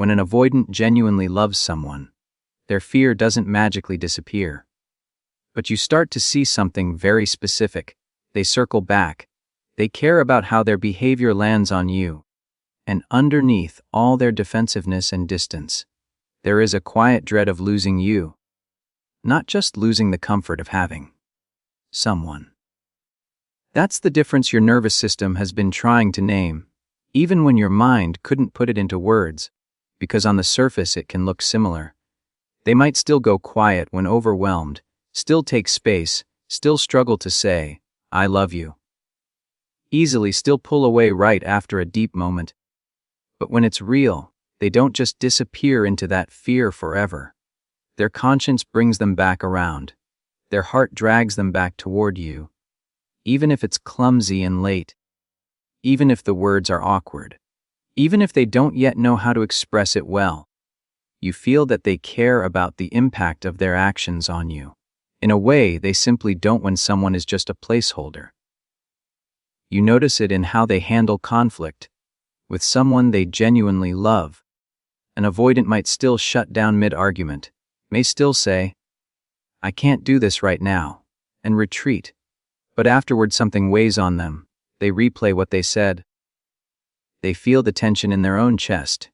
When an avoidant genuinely loves someone, their fear doesn't magically disappear. But you start to see something very specific. They circle back. They care about how their behavior lands on you. And underneath all their defensiveness and distance, there is a quiet dread of losing you. Not just losing the comfort of having someone. That's the difference your nervous system has been trying to name, even when your mind couldn't put it into words, because on the surface it can look similar. They might still go quiet when overwhelmed, still take space, still struggle to say, "I love you." Easily still pull away right after a deep moment. But when it's real, they don't just disappear into that fear forever. Their conscience brings them back around. Their heart drags them back toward you. Even if it's clumsy and late. Even if the words are awkward. Even if they don't yet know how to express it well. You feel that they care about the impact of their actions on you, in a way they simply don't when someone is just a placeholder. You notice it in how they handle conflict with someone they genuinely love. An avoidant might still shut down mid-argument, may still say, "I can't do this right now," and retreat. But afterward something weighs on them. They replay what they said. They feel the tension in their own chest.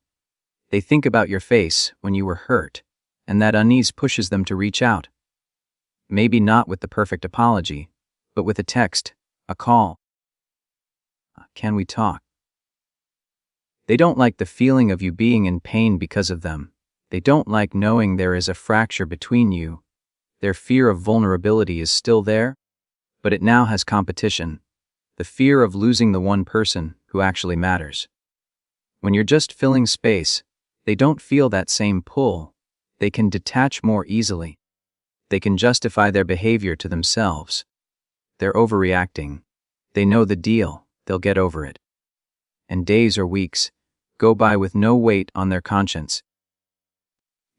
They think about your face when you were hurt, and that unease pushes them to reach out. Maybe not with the perfect apology, but with a text, a call. "Can we talk?" They don't like the feeling of you being in pain because of them. They don't like knowing there is a fracture between you. Their fear of vulnerability is still there, but it now has competition. The fear of losing the one person who actually matters. When you're just filling space, they don't feel that same pull. They can detach more easily. They can justify their behavior to themselves. They're overreacting. They know the deal. They'll get over it. And days or weeks go by with no weight on their conscience.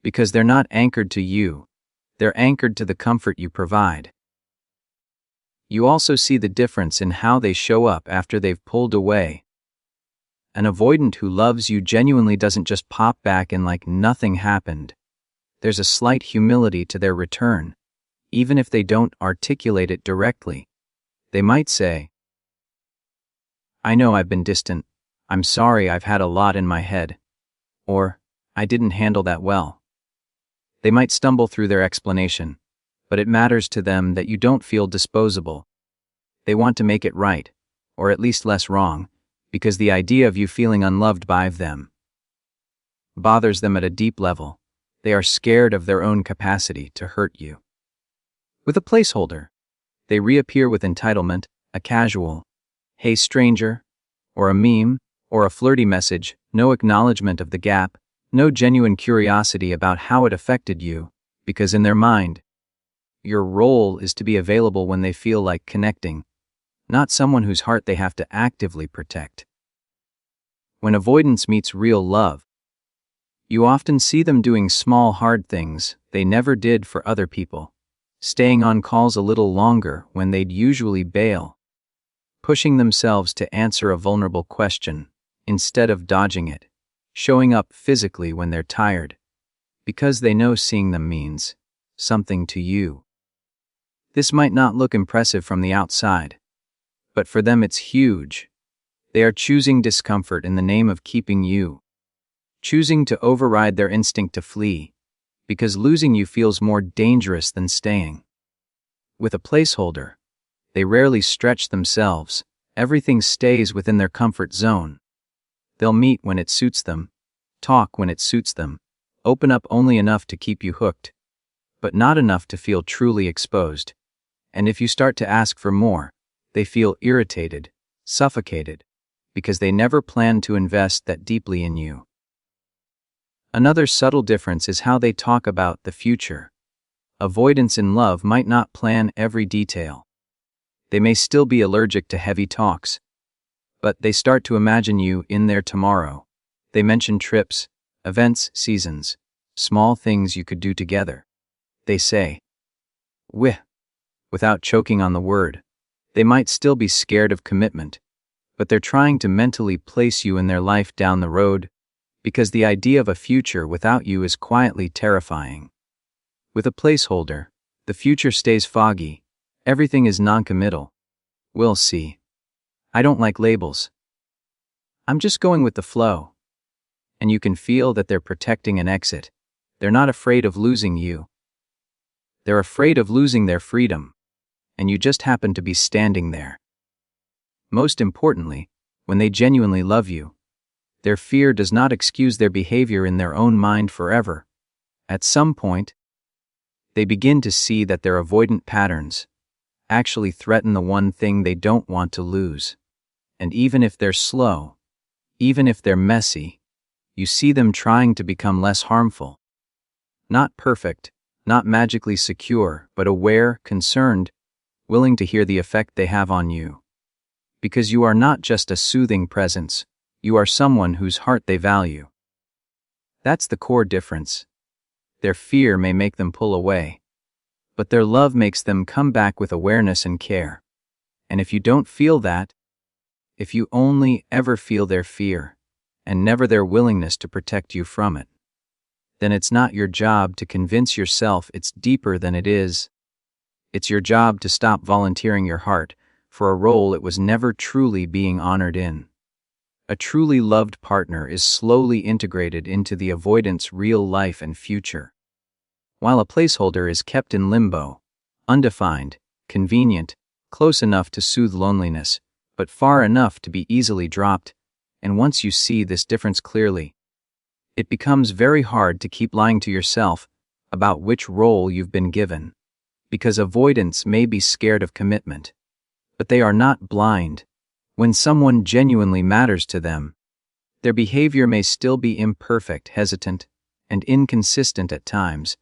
Because they're not anchored to you. They're anchored to the comfort you provide. You also see the difference in how they show up after they've pulled away. An avoidant who loves you genuinely doesn't just pop back in like nothing happened. There's a slight humility to their return, even if they don't articulate it directly. They might say, "I know I've been distant. I'm sorry I've had a lot in my head." Or, "I didn't handle that well." They might stumble through their explanation, but it matters to them that you don't feel disposable. They want to make it right, or at least less wrong, because the idea of you feeling unloved by them bothers them at a deep level. They are scared of their own capacity to hurt you. With a placeholder, they reappear with entitlement, a casual, "Hey stranger," or a meme, or a flirty message, no acknowledgement of the gap, no genuine curiosity about how it affected you, because in their mind, your role is to be available when they feel like connecting, not someone whose heart they have to actively protect. When avoidance meets real love, you often see them doing small hard things they never did for other people, staying on calls a little longer when they'd usually bail, pushing themselves to answer a vulnerable question instead of dodging it, showing up physically when they're tired, because they know seeing them means something to you. This might not look impressive from the outside, but for them it's huge. They are choosing discomfort in the name of keeping you, choosing to override their instinct to flee, because losing you feels more dangerous than staying. With a placeholder, they rarely stretch themselves. Everything stays within their comfort zone. They'll meet when it suits them, talk when it suits them, open up only enough to keep you hooked, but not enough to feel truly exposed. And if you start to ask for more, they feel irritated, suffocated, because they never planned to invest that deeply in you. Another subtle difference is how they talk about the future. Avoidants in love might not plan every detail. They may still be allergic to heavy talks, but they start to imagine you in their tomorrow. They mention trips, events, seasons, small things you could do together. They say, "Wih," without choking on the word. They might still be scared of commitment, but they're trying to mentally place you in their life down the road, because the idea of a future without you is quietly terrifying. With a placeholder, the future stays foggy, everything is non-committal. We'll see. I don't like labels. I'm just going with the flow. And you can feel that they're protecting an exit. They're not afraid of losing you. They're afraid of losing their freedom. And you just happen to be standing there. Most importantly, when they genuinely love you, their fear does not excuse their behavior in their own mind forever. At some point, they begin to see that their avoidant patterns actually threaten the one thing they don't want to lose. And even if they're slow, even if they're messy, you see them trying to become less harmful. Not perfect, not magically secure, but aware, concerned, willing to hear the effect they have on you. Because you are not just a soothing presence, you are someone whose heart they value. That's the core difference. Their fear may make them pull away, but their love makes them come back with awareness and care. And if you don't feel that, if you only ever feel their fear, and never their willingness to protect you from it, then it's not your job to convince yourself it's deeper than it is. It's your job to stop volunteering your heart for a role it was never truly being honored in. A truly loved partner is slowly integrated into the avoidant's real life and future. While a placeholder is kept in limbo, undefined, convenient, close enough to soothe loneliness, but far enough to be easily dropped, and once you see this difference clearly, it becomes very hard to keep lying to yourself about which role you've been given. Because avoidants may be scared of commitment, but they are not blind. When someone genuinely matters to them, their behavior may still be imperfect, hesitant, and inconsistent at times,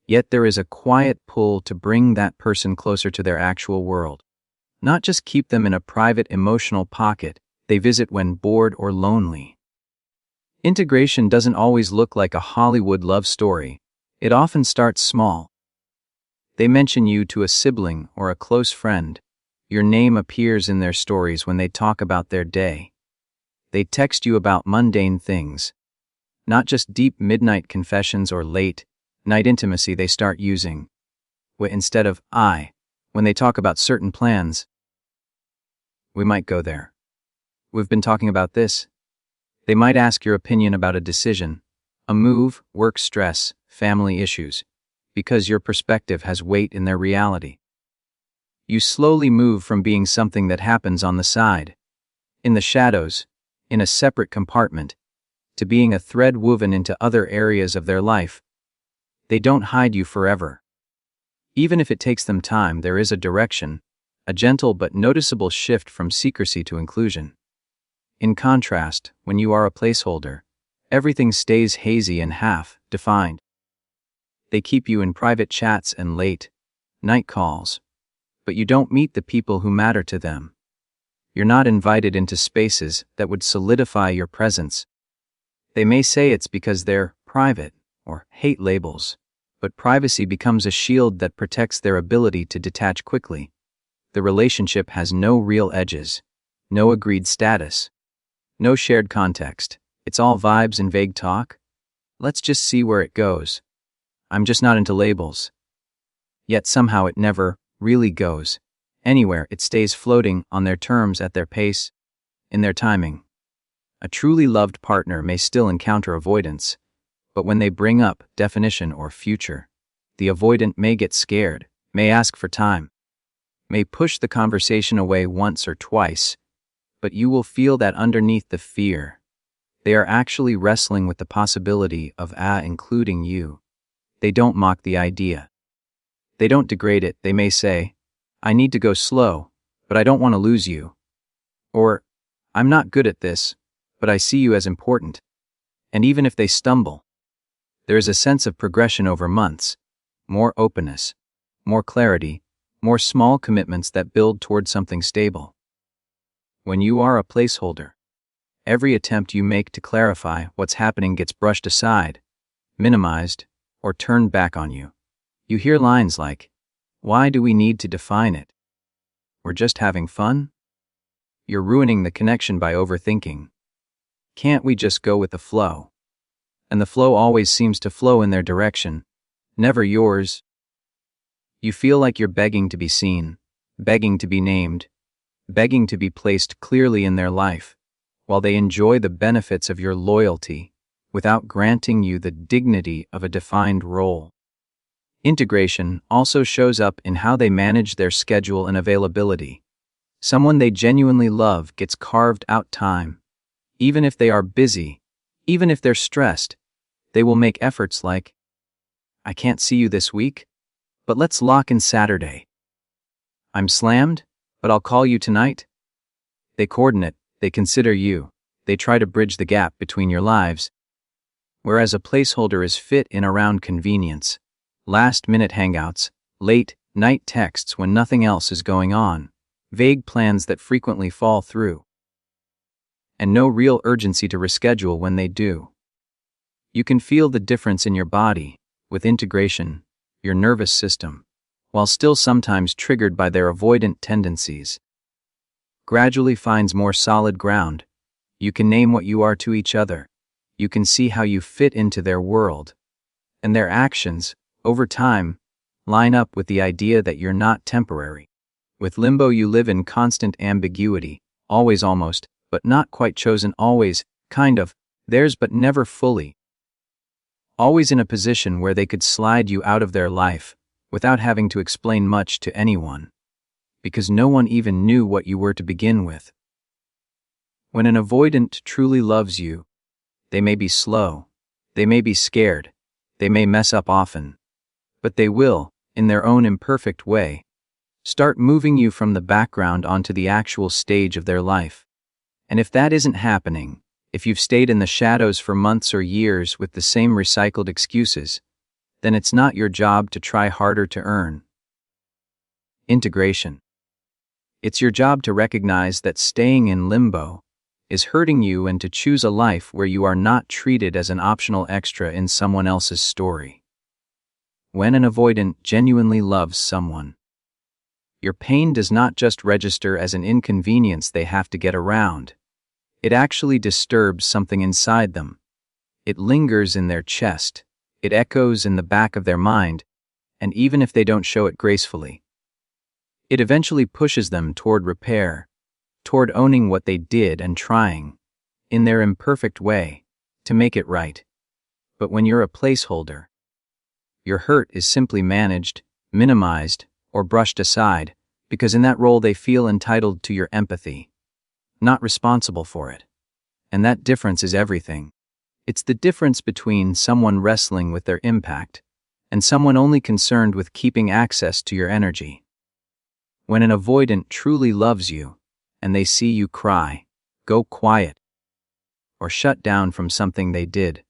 yet there is a quiet pull to bring that person closer to their actual world. Not just keep them in a private emotional pocket they visit when bored or lonely. Integration doesn't always look like a Hollywood love story. It often starts small. They mention you to a sibling or a close friend. Your name appears in their stories when they talk about their day. They text you about mundane things, not just deep midnight confessions or late night intimacy. They start using instead of I when they talk about certain plans. We might go there. We've been talking about this. They might ask your opinion about a decision, a move, work stress, family issues, because your perspective has weight in their reality. You slowly move from being something that happens on the side, in the shadows, in a separate compartment, to being a thread woven into other areas of their life. They don't hide you forever. Even if it takes them time, there is a direction, a gentle but noticeable shift from secrecy to inclusion. In contrast, when you are a placeholder, everything stays hazy and half-defined. They keep you in private chats and late night calls, but you don't meet the people who matter to them. You're not invited into spaces that would solidify your presence. They may say it's because they're private or hate labels, but privacy becomes a shield that protects their ability to detach quickly. The relationship has no real edges, no agreed status, no shared context. It's all vibes and vague talk. Let's just see where it goes. I'm just not into labels. Yet somehow it never really goes anywhere. It stays floating on their terms, at their pace, in their timing. A truly loved partner may still encounter avoidance, but when they bring up definition or future, the avoidant may get scared, may ask for time, may push the conversation away once or twice, but you will feel that underneath the fear, they are actually wrestling with the possibility of including you. They don't mock the idea. They don't degrade it. They may say, I need to go slow, but I don't want to lose you. Or, I'm not good at this, but I see you as important. And even if they stumble, there is a sense of progression over months, more openness, more clarity, more small commitments that build toward something stable. When you are a placeholder, every attempt you make to clarify what's happening gets brushed aside, minimized, or turned back on you. You hear lines like, why do we need to define it? We're just having fun? You're ruining the connection by overthinking. Can't we just go with the flow? And the flow always seems to flow in their direction, never yours. You feel like you're begging to be seen, begging to be named, begging to be placed clearly in their life, while they enjoy the benefits of your loyalty without granting you the dignity of a defined role. Integration also shows up in how they manage their schedule and availability. Someone they genuinely love gets carved out time. Even if they are busy, even if they're stressed, they will make efforts like, "I can't see you this week, but let's lock in Saturday. I'm slammed, but I'll call you tonight." They coordinate, they consider you, they try to bridge the gap between your lives. Whereas a placeholder is fit in around convenience, last-minute hangouts, late-night texts when nothing else is going on, vague plans that frequently fall through, and no real urgency to reschedule when they do. You can feel the difference in your body, with integration, your nervous system, while still sometimes triggered by their avoidant tendencies, gradually finds more solid ground. You can name what you are to each other. You can see how you fit into their world. And their actions, over time, line up with the idea that you're not temporary. With limbo you live in constant ambiguity, always almost, but not quite chosen, always, kind of, theirs but never fully. Always in a position where they could slide you out of their life, without having to explain much to anyone, because no one even knew what you were to begin with. When an avoidant truly loves you, they may be slow, they may be scared, they may mess up often, but they will, in their own imperfect way, start moving you from the background onto the actual stage of their life. And if that isn't happening, if you've stayed in the shadows for months or years with the same recycled excuses, then it's not your job to try harder to earn integration. It's your job to recognize that staying in limbo is hurting you and to choose a life where you are not treated as an optional extra in someone else's story. When an avoidant genuinely loves someone, your pain does not just register as an inconvenience they have to get around. It actually disturbs something inside them. It lingers in their chest. It echoes in the back of their mind, and even if they don't show it gracefully, it eventually pushes them toward repair, toward owning what they did and trying, in their imperfect way, to make it right. But when you're a placeholder, your hurt is simply managed, minimized, or brushed aside, because in that role they feel entitled to your empathy, not responsible for it. And that difference is everything. It's the difference between someone wrestling with their impact and someone only concerned with keeping access to your energy. When an avoidant truly loves you, and they see you cry, go quiet, or shut down from something they did,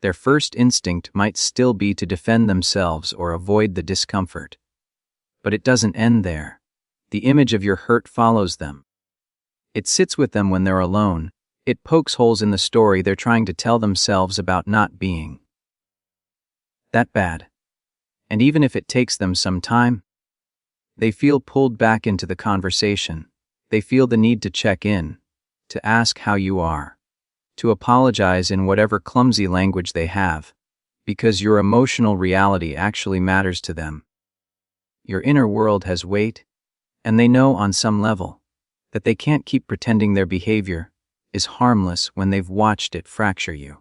their first instinct might still be to defend themselves or avoid the discomfort. But it doesn't end there. The image of your hurt follows them. It sits with them when they're alone. It pokes holes in the story they're trying to tell themselves about not being that bad. And even if it takes them some time, they feel pulled back into the conversation. They feel the need to check in, to ask how you are, to apologize in whatever clumsy language they have, because your emotional reality actually matters to them. Your inner world has weight, and they know on some level that they can't keep pretending their behavior is harmless when they've watched it fracture you.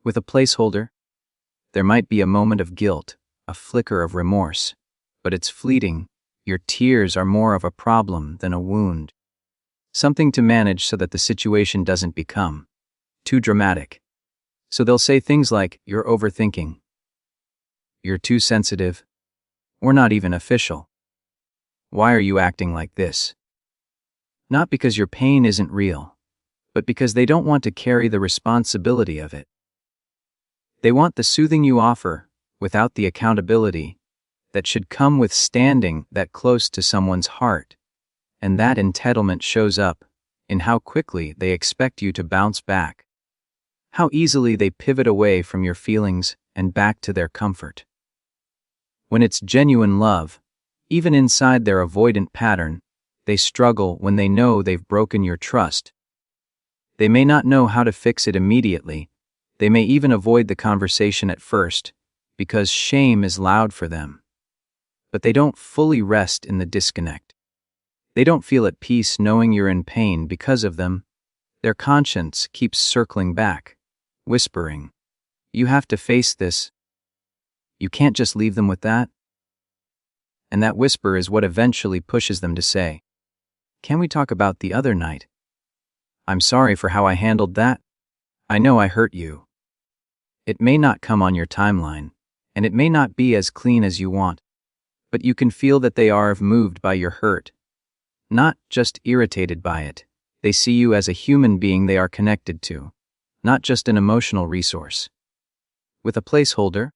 With a placeholder, there might be a moment of guilt, a flicker of remorse, but it's fleeting. Your tears are more of a problem than a wound. Something to manage so that the situation doesn't become too dramatic. So they'll say things like, "You're overthinking," "You're too sensitive," or "Not even official." "Why are you acting like this?" Not because your pain isn't real, but because they don't want to carry the responsibility of it. They want the soothing you offer, without the accountability that should come with standing that close to someone's heart. And that entitlement shows up in how quickly they expect you to bounce back, how easily they pivot away from your feelings and back to their comfort. When it's genuine love, even inside their avoidant pattern, they struggle when they know they've broken your trust. They may not know how to fix it immediately. They may even avoid the conversation at first, because shame is loud for them. But they don't fully rest in the disconnect. They don't feel at peace knowing you're in pain because of them. Their conscience keeps circling back, whispering, "You have to face this. You can't just leave them with that." And that whisper is what eventually pushes them to say, "Can we talk about the other night? I'm sorry for how I handled that. I know I hurt you." It may not come on your timeline, and it may not be as clean as you want, but you can feel that they are moved by your hurt, not just irritated by it. They see you as a human being they are connected to, not just an emotional resource. With a placeholder,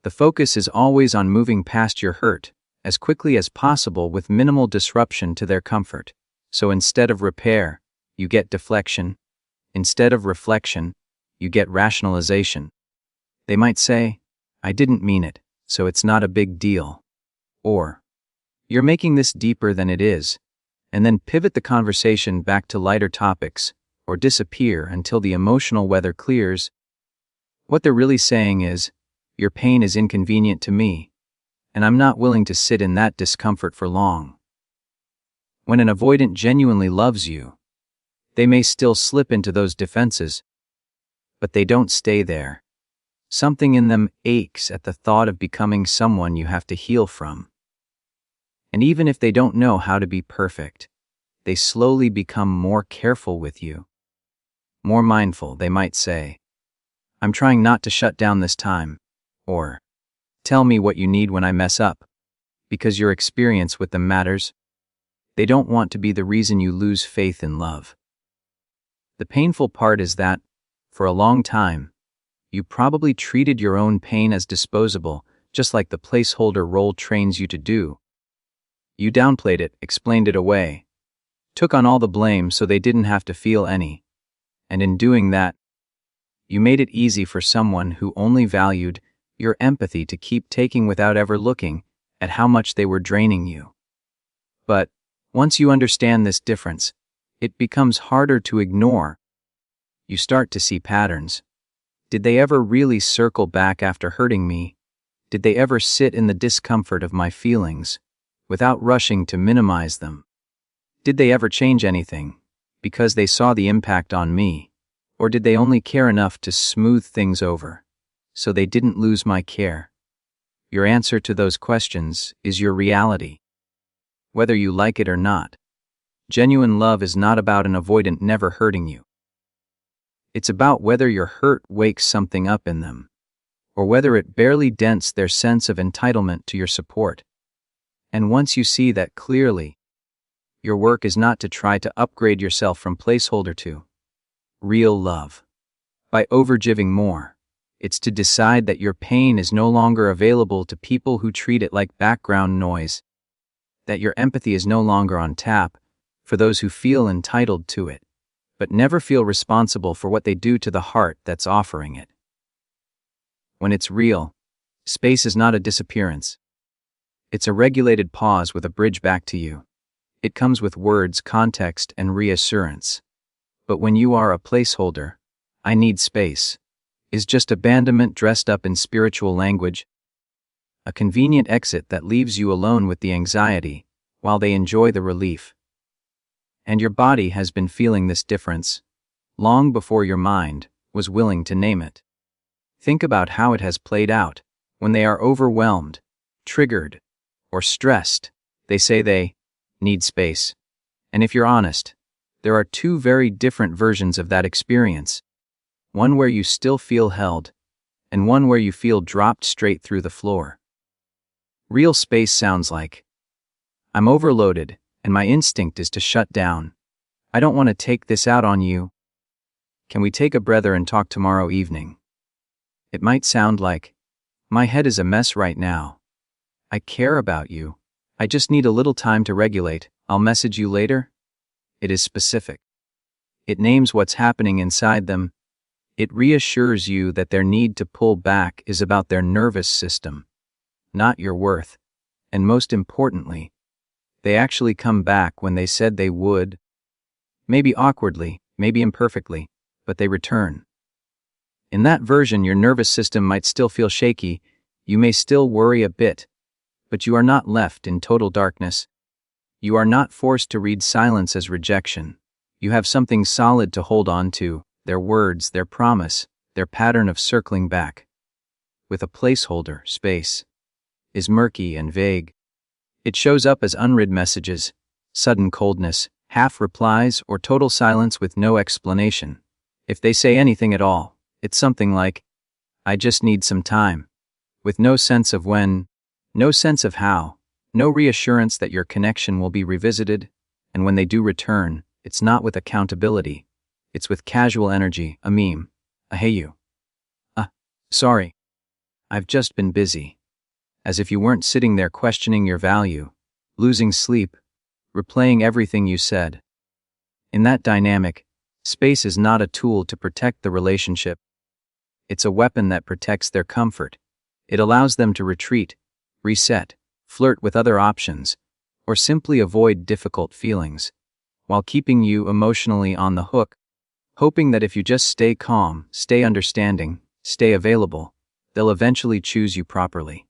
the focus is always on moving past your hurt as quickly as possible with minimal disruption to their comfort. So instead of repair, you get deflection. Instead of reflection, you get rationalization. They might say, "I didn't mean it, so it's not a big deal." Or, "You're making this deeper than it is," and then pivot the conversation back to lighter topics, or disappear until the emotional weather clears. What they're really saying is, "Your pain is inconvenient to me, and I'm not willing to sit in that discomfort for long." When an avoidant genuinely loves you, they may still slip into those defenses, but they don't stay there. Something in them aches at the thought of becoming someone you have to heal from. And even if they don't know how to be perfect, they slowly become more careful with you. More mindful, they might say, "I'm trying not to shut down this time," or, "Tell me what you need when I mess up," because your experience with them matters. They don't want to be the reason you lose faith in love. The painful part is that, for a long time, you probably treated your own pain as disposable, just like the placeholder role trains you to do. You downplayed it, explained it away, took on all the blame so they didn't have to feel any. And in doing that, you made it easy for someone who only valued your empathy to keep taking without ever looking at how much they were draining you. But once you understand this difference, it becomes harder to ignore. You start to see patterns. Did they ever really circle back after hurting me? Did they ever sit in the discomfort of my feelings without rushing to minimize them? Did they ever change anything because they saw the impact on me? Or did they only care enough to smooth things over so they didn't lose my care? Your answer to those questions is your reality, whether you like it or not. Genuine love is not about an avoidant never hurting you. It's about whether your hurt wakes something up in them, or whether it barely dents their sense of entitlement to your support. And once you see that clearly, your work is not to try to upgrade yourself from placeholder to real love by overgiving more. It's to decide that your pain is no longer available to people who treat it like background noise, that your empathy is no longer on tap for those who feel entitled to it, but never feel responsible for what they do to the heart that's offering it. When it's real, space is not a disappearance. It's a regulated pause with a bridge back to you. It comes with words, context, and reassurance. But when you are a placeholder, "I need space," is just abandonment dressed up in spiritual language. A convenient exit that leaves you alone with the anxiety while they enjoy the relief. And your body has been feeling this difference long before your mind was willing to name it. Think about how it has played out. When they are overwhelmed, triggered, or stressed, they say they need space. And if you're honest, there are two very different versions of that experience. One where you still feel held, and one where you feel dropped straight through the floor. Real space sounds like, "I'm overloaded, and my instinct is to shut down. I don't want to take this out on you. Can we take a breather and talk tomorrow evening?" It might sound like, "My head is a mess right now. I care about you. I just need a little time to regulate. I'll message you later." It is specific. It names what's happening inside them. It reassures you that their need to pull back is about their nervous system, not your worth. And most importantly, they actually come back when they said they would. Maybe awkwardly, maybe imperfectly, but they return. In that version, your nervous system might still feel shaky, you may still worry a bit, but you are not left in total darkness. You are not forced to read silence as rejection. You have something solid to hold on to, their words, their promise, their pattern of circling back. With a placeholder, space is murky and vague. It shows up as unread messages, sudden coldness, half replies, or total silence with no explanation. If they say anything at all, it's something like, "I just need some time," with no sense of when, no sense of how, no reassurance that your connection will be revisited, and when they do return, it's not with accountability, it's with casual energy, a meme, a "hey you. Sorry. I've just been busy." As if you weren't sitting there questioning your value, losing sleep, replaying everything you said. In that dynamic, space is not a tool to protect the relationship. It's a weapon that protects their comfort. It allows them to retreat, reset, flirt with other options, or simply avoid difficult feelings, while keeping you emotionally on the hook, hoping that if you just stay calm, stay understanding, stay available, they'll eventually choose you properly.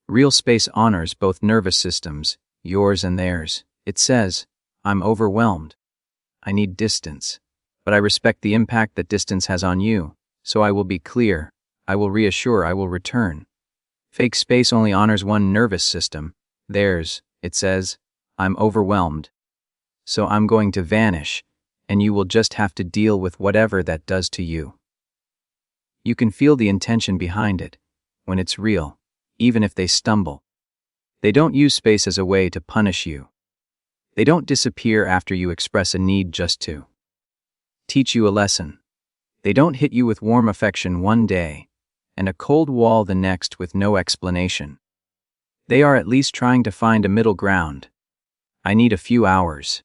Real space honors both nervous systems, yours and theirs. It says, "I'm overwhelmed. I need distance, but I respect the impact that distance has on you, so I will be clear, I will reassure, I will return." Fake space only honors one nervous system, theirs. It says, "I'm overwhelmed, so I'm going to vanish, and you will just have to deal with whatever that does to you." You can feel the intention behind it, when it's real, even if they stumble. They don't use space as a way to punish you. They don't disappear after you express a need just to teach you a lesson. They don't hit you with warm affection one day, and a cold wall the next with no explanation. They are at least trying to find a middle ground. "I need a few hours.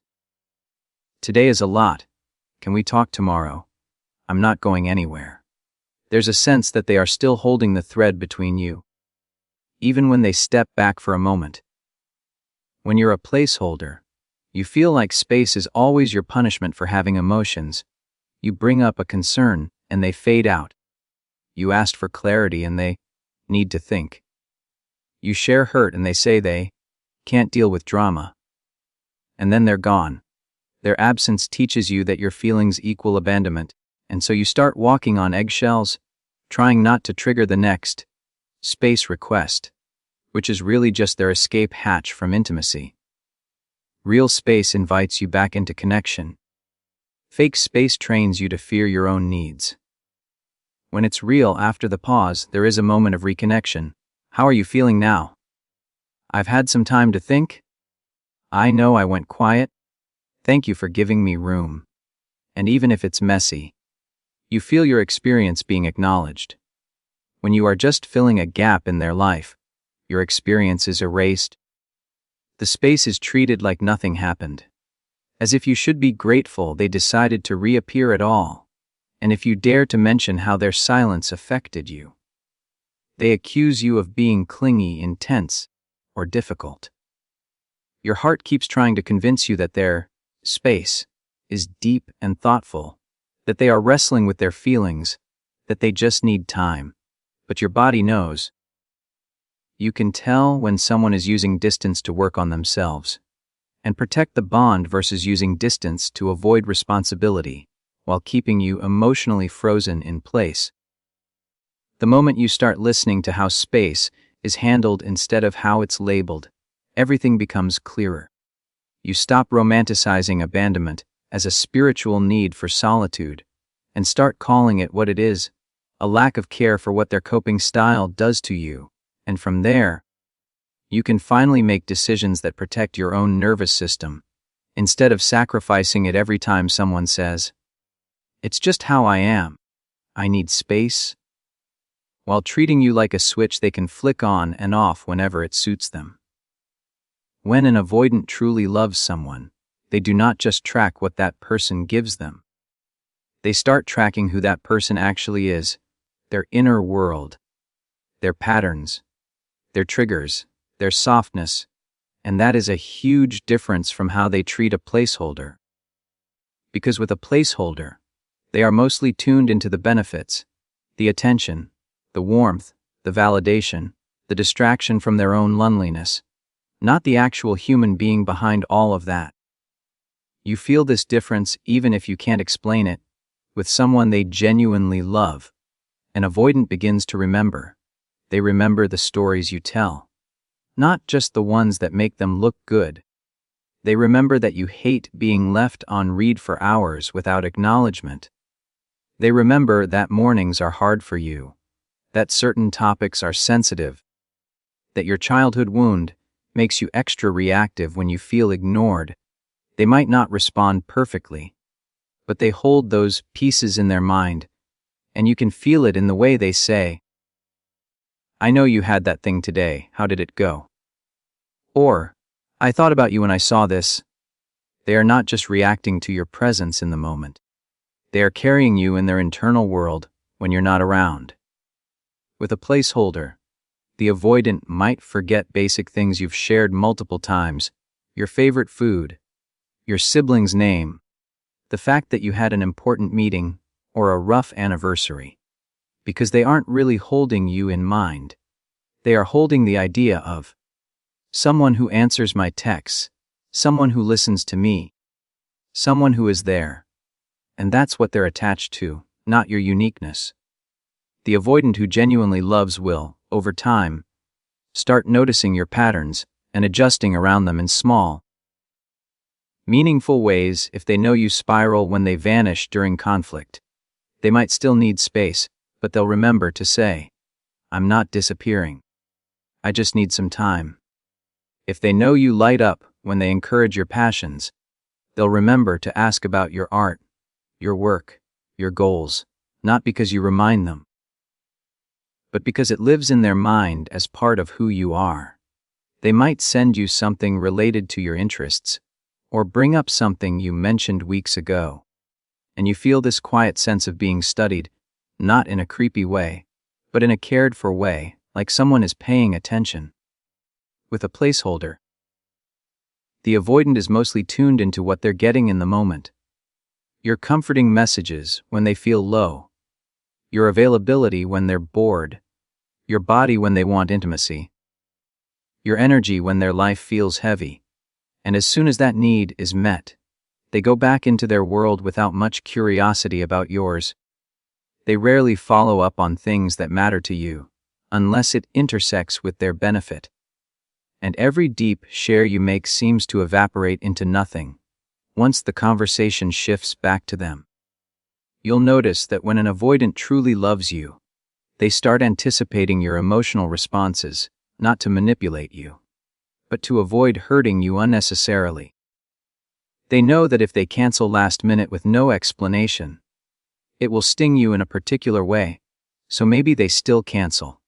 Today is a lot. Can we talk tomorrow? I'm not going anywhere." There's a sense that they are still holding the thread between you, even when they step back for a moment. When you're a placeholder, you feel like space is always your punishment for having emotions. You bring up a concern, and they fade out. You asked for clarity, and they need to think. You share hurt, and they say they can't deal with drama. And then they're gone. Their absence teaches you that your feelings equal abandonment, and so you start walking on eggshells, trying not to trigger the next space request, which is really just their escape hatch from intimacy. Real space invites you back into connection. Fake space trains you to fear your own needs. When it's real, after the pause, there is a moment of reconnection. "How are you feeling now? I've had some time to think. I know I went quiet. Thank you for giving me room." And even if it's messy, you feel your experience being acknowledged. When you are just filling a gap in their life, your experience is erased. The space is treated like nothing happened, as if you should be grateful they decided to reappear at all, and if you dare to mention how their silence affected you, they accuse you of being clingy, intense, or difficult. Your heart keeps trying to convince you that their space is deep and thoughtful, that they are wrestling with their feelings, that they just need time. But your body knows. You can tell when someone is using distance to work on themselves and protect the bond versus using distance to avoid responsibility while keeping you emotionally frozen in place. The moment you start listening to how space is handled instead of how it's labeled, everything becomes clearer. You stop romanticizing abandonment as a spiritual need for solitude and start calling it what it is, a lack of care for what their coping style does to you. And from there, you can finally make decisions that protect your own nervous system, instead of sacrificing it every time someone says, "It's just how I am. I need space," while treating you like a switch they can flick on and off whenever it suits them. When an avoidant truly loves someone, they do not just track what that person gives them. They start tracking who that person actually is, their inner world, their patterns, their triggers, their softness, and that is a huge difference from how they treat a placeholder. Because with a placeholder, they are mostly tuned into the benefits, the attention, the warmth, the validation, the distraction from their own loneliness, not the actual human being behind all of that. You feel this difference even if you can't explain it. With someone they genuinely love, an avoidant begins to remember. They remember the stories you tell, not just the ones that make them look good. They remember that you hate being left on read for hours without acknowledgement. They remember that mornings are hard for you, that certain topics are sensitive, that your childhood wound makes you extra reactive when you feel ignored. They might not respond perfectly, but they hold those pieces in their mind, and you can feel it in the way they say, "I know you had that thing today, how did it go?" Or, "I thought about you when I saw this." They are not just reacting to your presence in the moment. They are carrying you in their internal world when you're not around. With a placeholder, the avoidant might forget basic things you've shared multiple times: your favorite food, your sibling's name, the fact that you had an important meeting or a rough anniversary, because they aren't really holding you in mind. They are holding the idea of someone who answers my texts, someone who listens to me, someone who is there. And that's what they're attached to, not your uniqueness. The avoidant who genuinely loves will, over time, start noticing your patterns and adjusting around them in small, meaningful ways. If they know you spiral when they vanish during conflict, they might still need space, but they'll remember to say, "I'm not disappearing. I just need some time." If they know you light up when they encourage your passions, they'll remember to ask about your art, your work, your goals, not because you remind them, but because it lives in their mind as part of who you are. They might send you something related to your interests, or bring up something you mentioned weeks ago, and you feel this quiet sense of being studied, not in a creepy way, but in a cared-for way, like someone is paying attention. With a placeholder, the avoidant is mostly tuned into what they're getting in the moment. Your comforting messages when they feel low, your availability when they're bored, your body when they want intimacy, your energy when their life feels heavy. And as soon as that need is met, they go back into their world without much curiosity about yours. They rarely follow up on things that matter to you, unless it intersects with their benefit. And every deep share you make seems to evaporate into nothing once the conversation shifts back to them. You'll notice that when an avoidant truly loves you, they start anticipating your emotional responses, not to manipulate you, but to avoid hurting you unnecessarily. They know that if they cancel last minute with no explanation, it will sting you in a particular way, so maybe they still cancel.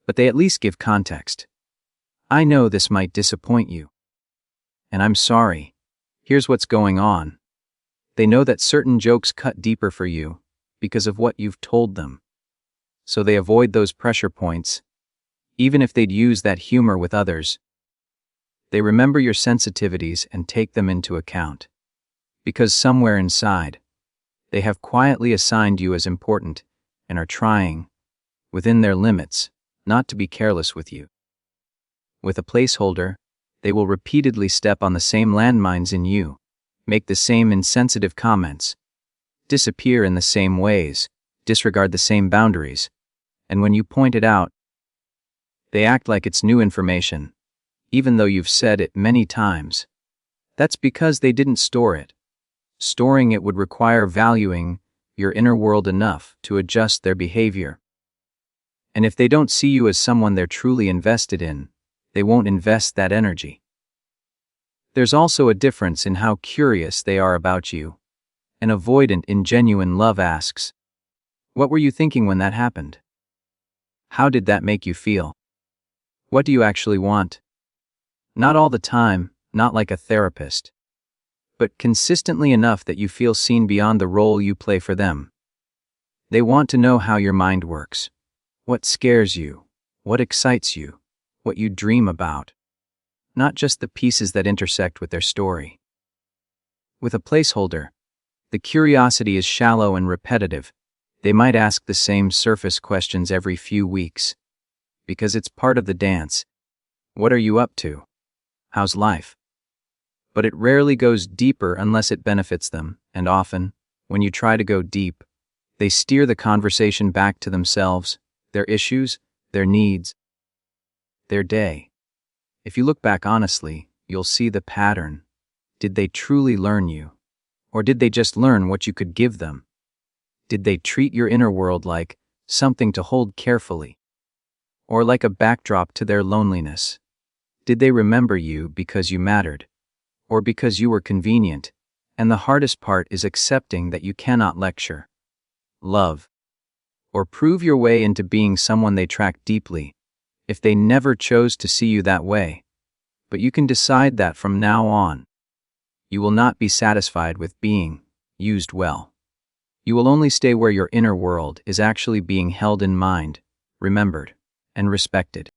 But they at least give context. "I know this might disappoint you, and I'm sorry. Here's what's going on." They know that certain jokes cut deeper for you because of what you've told them, so they avoid those pressure points, even if they'd use that humor with others. They remember your sensitivities and take them into account, because somewhere inside, they have quietly assigned you as important and are trying, within their limits, not to be careless with you. With a placeholder, they will repeatedly step on the same landmines in you, make the same insensitive comments, disappear in the same ways, disregard the same boundaries, and when you point it out, they act like it's new information, even though you've said it many times. That's because they didn't store it. Storing it would require valuing your inner world enough to adjust their behavior. And if they don't see you as someone they're truly invested in, they won't invest that energy. There's also a difference in how curious they are about you. An avoidant in genuine love asks, "What were you thinking when that happened? How did that make you feel? What do you actually want?" Not all the time, not like a therapist, but consistently enough that you feel seen beyond the role you play for them. They want to know how your mind works, what scares you, what excites you, what you dream about, not just the pieces that intersect with their story. With a placeholder, The curiosity is shallow and repetitive. They might ask the same surface questions every few weeks. Because it's part of the dance. What are you up to? How's life? But it rarely goes deeper unless it benefits them, and often, when you try to go deep, they steer the conversation back to themselves, their issues, their needs, their day. If you look back honestly, you'll see the pattern. Did they truly learn you? Or did they just learn what you could give them? Did they treat your inner world like something to hold carefully? Or like a backdrop to their loneliness? Did they remember you because you mattered? Or because you were convenient? And the hardest part is accepting that you cannot lecture, love, or prove your way into being someone they track deeply, if they never chose to see you that way. But you can decide that from now on. You will not be satisfied with being used well. You will only stay where your inner world is actually being held in mind, remembered, and respected.